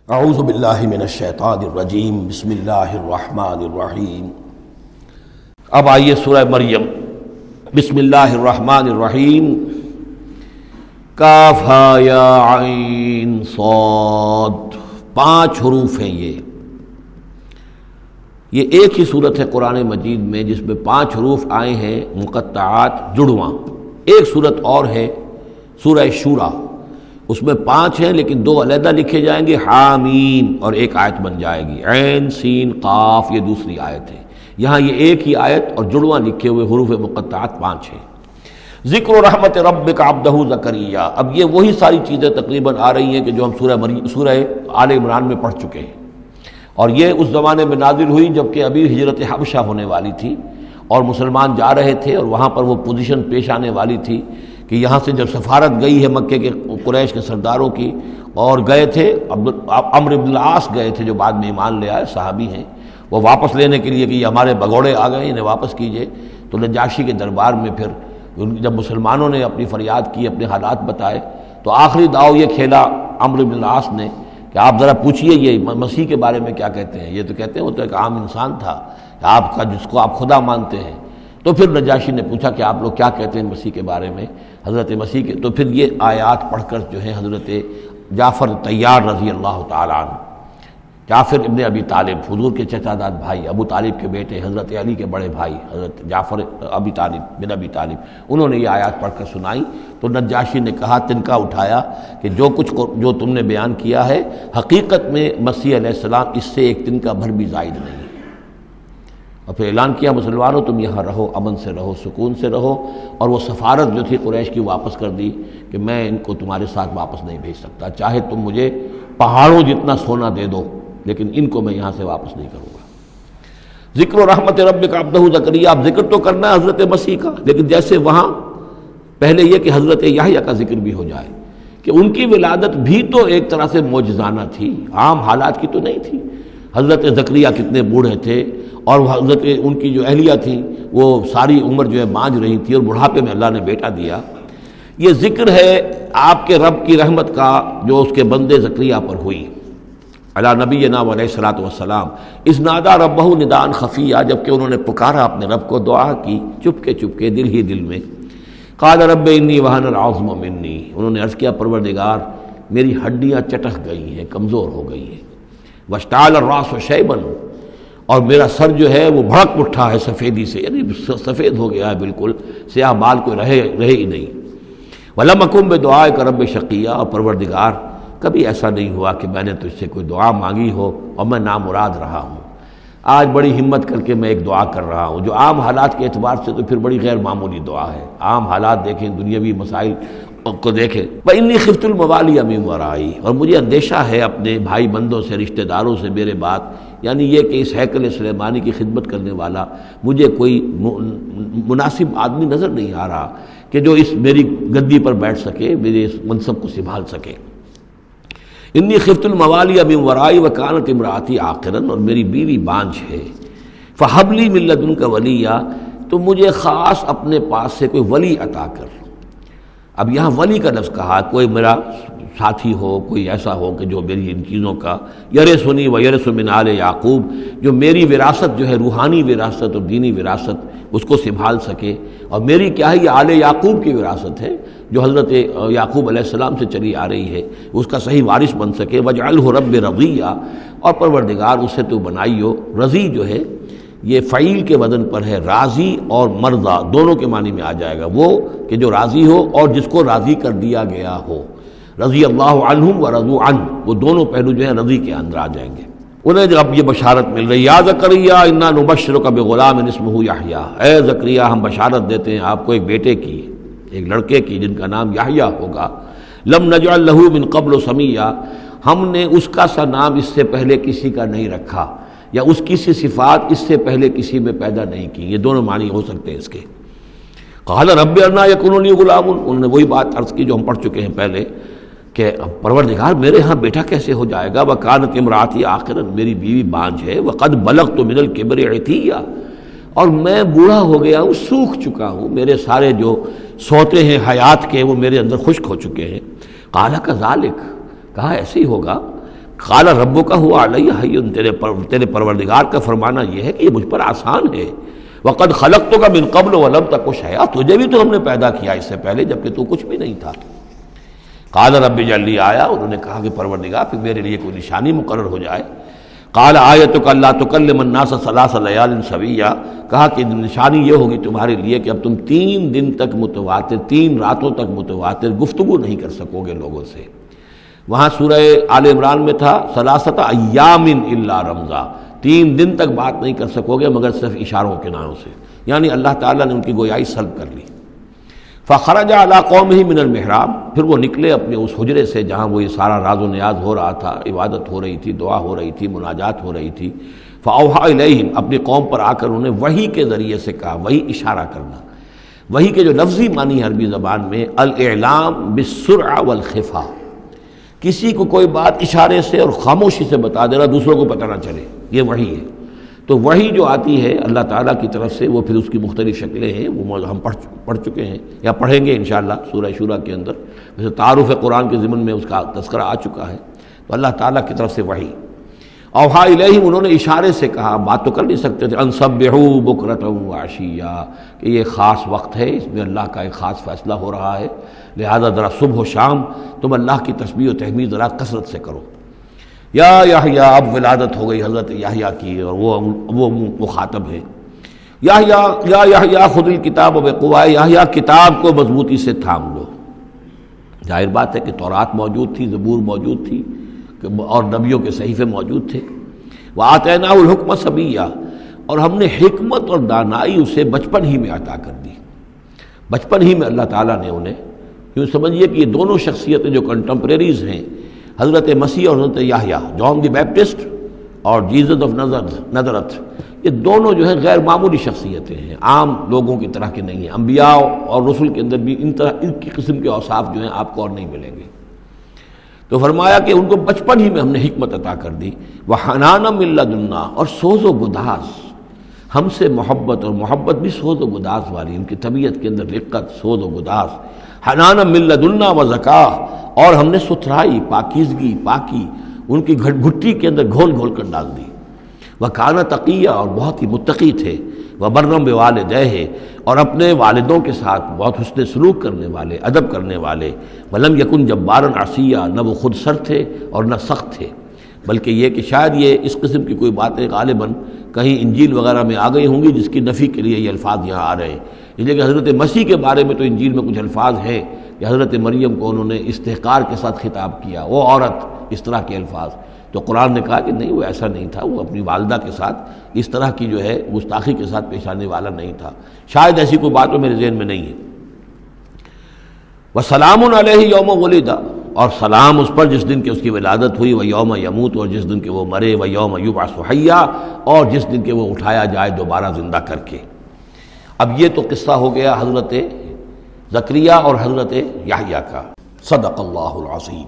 اعوذ باللہ من الشیطان الرجیم بسم اللہ الرحمن الرحیم۔ اب آئیے سورہ مریم۔ بسم اللہ الرحمن الرحیم۔ کاف ہا یا عین صاد، 5 حروف ہیں یہ ایک ہی صورت ہے قرآن مجید میں جس میں 5 حروف آئے ہیں مقطعات جڑواں۔ ایک صورت اور ہے سورہ شورى، اس میں 5 ہیں لیکن 2 علیحدہ لکھے جائیں گے، حامیم، اور ایک آیت بن جائے گی، عین سین قاف، یہ دوسری آیت ہے۔ یہاں یہ ایک ہی آیت اور جڑواں لکھے ہوئے حروف مقطعات 5 ہیں۔ ذکر رحمت ربک عبدہ زکریا، اب یہ وہی ساری چیزیں تقریباً آ رہی ہیں کہ جو ہم سورہ آل عمران میں پڑھ چکے ہیں، اور یہ اس زمانے میں نازل ہوئی جبکہ ابھی ہجرت حبشہ ہونے والی تھی اور مسلمان جا رہے تھے، اور وہاں پر وہ پوزیشن پیش آنے والی تھی کہ یہاں سے جب سفارت گئی ہے مکے کے قریش کے سرداروں کی، اور گئے تھے عمرو بن العاص گئے تھے جو بعد میں ایمان لے آئے، صحابی ہیں، وہ واپس لینے کے لیے کہ یہ ہمارے بگوڑے آ گئے، انہیں واپس کیجئے۔ تو نجاشی کے دربار میں پھر جب مسلمانوں نے اپنی فریاد کی، اپنے حالات بتائے، تو آخری داؤ یہ کھیلا عمرو بن العاص نے کہ آپ ذرا پوچھئے یہ مسیح کے بارے میں کیا کہتے ہیں۔ یہ تو کہتے ہیں وہ تو ایک عام انسان تھا آپ کا جس کو آپ خدا مانتے ہیں۔ تو پھر نجاشی نے پوچھا کہ آپ لوگ کیا کہتے ہیں مسیح کے بارے میں، حضرت مسیح کے۔ تو پھر یہ آیات پڑھ کر جو ہے حضرت جعفر طیار رضی اللہ تعالیٰ عنہ، جعفر ابن ابی طالب، حضور کے چچا داد بھائی، ابو طالب کے بیٹے، حضرت علی کے بڑے بھائی حضرت جعفر ابی طالب بن ابی طالب، انہوں نے یہ آیات پڑھ کر سنائی۔ تو نجاشی نے کہا، تنکا اٹھایا کہ جو تم نے بیان کیا ہے حقیقت میں مسیح علیہ السلام اس سے ایک تنکا بھر بھی زائد نہیں ہے۔ اور پھر اعلان کیا، مسلمانوں تم یہاں رہو، امن سے رہو، سکون سے رہو، اور وہ سفارت جو تھی قریش کی واپس کر دی کہ میں ان کو تمہارے ساتھ واپس نہیں بھیج سکتا، چاہے تم مجھے پہاڑوں جتنا سونا دے دو لیکن ان کو میں یہاں سے واپس نہیں کروں گا۔ ذکر رحمت ربک عبدہ زکریا، اب ذکر تو کرنا ہے حضرت مسیح کا، لیکن جیسے وہاں پہلے یہ کہ حضرت یحییٰ کا ذکر بھی ہو جائے کہ ان کی ولادت بھی تو ایک طرح سے معجزانہ تھی، عام حالات کی تو نہیں تھی۔ حضرت زکریا کتنے بوڑھے تھے، اور حضرت ان کی جو اہلیہ تھیں وہ ساری عمر جو ہے بانجھ رہی تھی، اور بڑھاپے میں اللہ نے بیٹا دیا۔ یہ ذکر ہے آپ کے رب کی رحمت کا جو اس کے بندے زکریا پر ہوئی، علی نبینا علیہ الصلوۃ والسلام، اذ نادى ربہ نداء خفیا، جبکہ انہوں نے پکارا اپنے رب کو، دعا کی چپکے چپکے دل ہی دل میں۔ قال رب انی وہن العظم منی، انہوں نے عرض کیا پروردگار میری ہڈیاں چٹک گئی ہیں، کمزور ہو گئی ہیں، واشتعل الراس شیبا، اور میرا سر جو ہے وہ بھڑک اٹھا ہے سفیدی سے، یعنی سفید ہو گیا ہے، بالکل سیاہ بال کوئی رہے ہی نہیں۔ ولم اکن بدعائک رب شقیا، اور پروردگار کبھی ایسا نہیں ہوا کہ میں نے تجھ سے کوئی دعا مانگی ہو اور میں نامراد رہا ہوں۔ آج بڑی ہمت کر کے میں ایک دعا کر رہا ہوں جو عام حالات کے اعتبار سے تو پھر بڑی غیر معمولی دعا ہے۔ عام حالات دیکھیں، دنیاوی مسائل کو دیکھیں، وَإِنِّي خِفْتُ الْمَوَالِيَ مِنْ وَرَائِي، اور مجھے اندیشہ ہے اپنے بھائی بندوں سے، رشتہ داروں سے میرے بعد، یعنی یہ کہ اس ہیکل سلیمانی کی خدمت کرنے والا مجھے کوئی مناسب آدمی نظر نہیں آ رہا کہ جو اس میری گدی پر بیٹھ سکے، میرے اس منصب کو سنبھال سکے۔ انی خفت الموالی من ورائی وکانت امراتی عاقرن، اور میری بیوی بانجھ ہے، فہب لی من لدنک ولیہ، تو مجھے خاص اپنے پاس سے کوئی ولی عطا کر۔ اب یہاں ولی کا لفظ کہا، کوئی میرا ساتھی ہو، کوئی ایسا ہو کہ جو میری ان چیزوں کا یرثنی ویرث من آل یعقوب، جو میری وراثت جو ہے روحانی وراثت اور دینی وراثت اس کو سنبھال سکے، اور میری کیا ہے یہ آل یعقوب کی وراثت ہے جو حضرت یعقوب علیہ السلام سے چلی آ رہی ہے، اس کا صحیح وارث بن سکے۔ وجعلہ رب رضیہ، اور پروردگار اسے تو بنائیو، رضی جو ہے یہ فعیل کے وزن پر ہے، راضی اور مرضی دونوں کے معنی میں آ جائے گا، وہ کہ جو راضی ہو اور جس کو راضی کر دیا گیا ہو، رضی اللہ عنہم ورضوا عنہ، وہ دونوں پہلو جو ہیں رضی کے اندر آ جائیں گے۔ انہیں جب یہ بشارت مل رہی، یا زکریا انا نبشرک بغلام اسمہ یحییٰ، اے زکریا ہم بشارت دیتے ہیں آپ کو ایک بیٹے کی، ایک لڑکے کی جن کا نام یحییٰ ہوگا، لم نجعل لہ من قبل سمیہ، ہم نے اس کا سا نام اس سے پہلے کسی کا نہیں رکھا، یا اس کی سی صفات اس سے پہلے کسی میں پیدا نہیں کی، یہ دونوں معنی ہو سکتے ہیں اس کے۔ قال رب انا یکون لی غلام، انہوں نے وہی بات عرض کی جو ہم پڑھ چکے ہیں پہلے کہ پروردگار میرے ہاں بیٹا کیسے ہو جائے گا، وکانت امراتی عاقرا، میری بیوی بانجھ ہے، وقد بلغت من الکبر عتیہ، اور میں بوڑھا ہو گیا ہوں، سوکھ چکا ہوں، میرے سارے جو سوتے ہیں حیات کے وہ میرے اندر خشک ہو چکے ہیں۔ قال کذالک، کہا ایسے ہی ہوگا، قال ربک هو علی ہین، تیرے پروردگار کا فرمانا یہ ہے کہ یہ مجھ پر آسان ہے، وقد خلقتک من قبل ولم تک شیئا، تجھے بھی تو ہم نے پیدا کیا اس سے پہلے جبکہ تو کچھ بھی نہیں تھا۔ قال رب اجعل لی آیا، انہوں نے کہا کہ پروردگار پھر میرے لیے کوئی نشانی مقرر ہو جائے۔ قال آیتک الا تکلم الناس ثلاث لیال سویا، کہا کہ نشانی یہ ہوگی تمہارے لیے کہ اب تم 3 دن تک متواتر، 3 راتوں تک متواتر گفتگو نہیں کر سکو گے لوگوں سے۔ وہاں سورہ آل عمران میں تھا ثلاثۃ ایام الا رمزا، 3 دن تک بات نہیں کر سکو گے مگر صرف اشاروں کے ناموں سے، یعنی اللہ تعالیٰ نے ان کی گویائی سلب کر لی۔ فخرج علی قومہ من المحراب، پھر وہ نکلے اپنے اس حجرے سے جہاں وہ یہ سارا راز و نیاز ہو رہا تھا، عبادت ہو رہی تھی، دعا ہو رہی تھی، مناجات ہو رہی تھی۔ فاوحی الیہم، اپنی قوم پر آ کر انہیں وحی کے ذریعے سے کہا، وحی اشارہ کرنا، وحی کے جو لفظی معنی ہے عربی زبان میں الاعلام بالسرعہ والخفا، کسی کو کوئی بات اشارے سے اور خاموشی سے بتا دینا، دوسروں کو پتہ نہ چلے، یہ وحی ہے۔ تو وحی جو آتی ہے اللہ تعالیٰ کی طرف سے، وہ پھر اس کی مختلف شکلیں ہیں، وہ ہم پڑھ چکے ہیں یا پڑھیں گے انشاءاللہ سورہ شورا کے اندر، ویسے تعارف قرآن کے ضمن میں اس کا تذکرہ آ چکا ہے۔ تو اللہ تعالیٰ کی طرف سے وحی، اوحا الیہم، انہوں نے اشارے سے کہا، بات تو کر نہیں سکتے تھے، ان سبحوا بکرۃ وعشیا، کہ یہ خاص وقت ہے، اس میں اللہ کا ایک خاص فیصلہ ہو رہا ہے، لہذا ذرا صبح و شام تم اللہ کی تسبیح و تحمید ذرا کثرت سے کرو۔ یا یحییٰ، اب ولادت ہو گئی حضرت یحییٰ کی، اور وہ مخاطب ہے، یا یحییٰ خذ الکتاب بقوہ، یحییٰ کتاب کو مضبوطی سے تھام لو۔ ظاہر بات ہے کہ تورات موجود تھی، زبور موجود تھی، اور نبیوں کے صحیفے موجود تھے۔ وآتیناہ الحکم صبیہ، اور ہم نے حکمت اور دانائی اسے بچپن ہی میں عطا کر دی، بچپن ہی میں اللہ تعالیٰ نے انہیں، کیوں سمجھیے کہ یہ دونوں شخصیتیں جو کنٹمپریریز ہیں، حضرت مسیح اور حضرت یحییٰ، جان دی بیپٹسٹ اور جیزس آف نظرت، یہ دونوں جو ہیں غیر معمولی شخصیتیں ہیں، عام لوگوں کی طرح کے نہیں ہیں۔ انبیاء اور رسل کے اندر بھی ان کی قسم کے اوصاف جو ہیں آپ کو اور نہیں ملیں گے۔ تو فرمایا کہ ان کو بچپن ہی میں ہم نے حکمت عطا کر دی، وحنانا من لدنا، اور سوز و گداز، ہم سے محبت، اور محبت بھی سوز و گداز والی، ان کی طبیعت کے اندر رقت، سوز و گداز، حنانا من لدنا وزکاہ، اور ہم نے ستھرائی، پاکیزگی، پاکی ان کی گھٹی کے اندر گھول گھول کر ڈال دی۔ وکانا تقیہ، اور بہت ہی متقی تھے، وبرم بوالدیہ، اور اپنے والدوں کے ساتھ بہت حسن سلوک کرنے والے، ادب کرنے والے، ولم یکن جبارا عصیا، نہ وہ خود سر تھے اور نہ سخت تھے، بلکہ یہ کہ شاید یہ اس قسم کی کوئی باتیں غالباً کہیں انجیل وغیرہ میں آ گئی ہوں گی جس کی نفی کے لیے یہ الفاظ یہاں آ رہے ہیں، اس لیے کہ حضرت مسیح کے بارے میں تو انجیل میں کچھ الفاظ ہیں کہ حضرت مریم کو انہوں نے استحقار کے ساتھ خطاب کیا، وہ عورت، اس طرح کے الفاظ، تو قرآن نے کہا کہ نہیں، وہ ایسا نہیں تھا، وہ اپنی والدہ کے ساتھ اس طرح کی جو ہے گستاخی کے ساتھ پیش آنے والا نہیں تھا، شاید ایسی کوئی بات تو میرے ذہن میں نہیں ہے۔ وسلام علیہ یوم ولد، اور سلام اس پر جس دن کہ اس کی ولادت ہوئی، ویوم یموت، اور جس دن کہ وہ مرے، ویوم یبعث حیا، اور جس دن کہ وہ اٹھایا جائے دوبارہ زندہ کر کے۔ اب یہ تو قصہ ہو گیا حضرت زکریا اور حضرت یحییٰ کا۔ صدق اللہ العظیم۔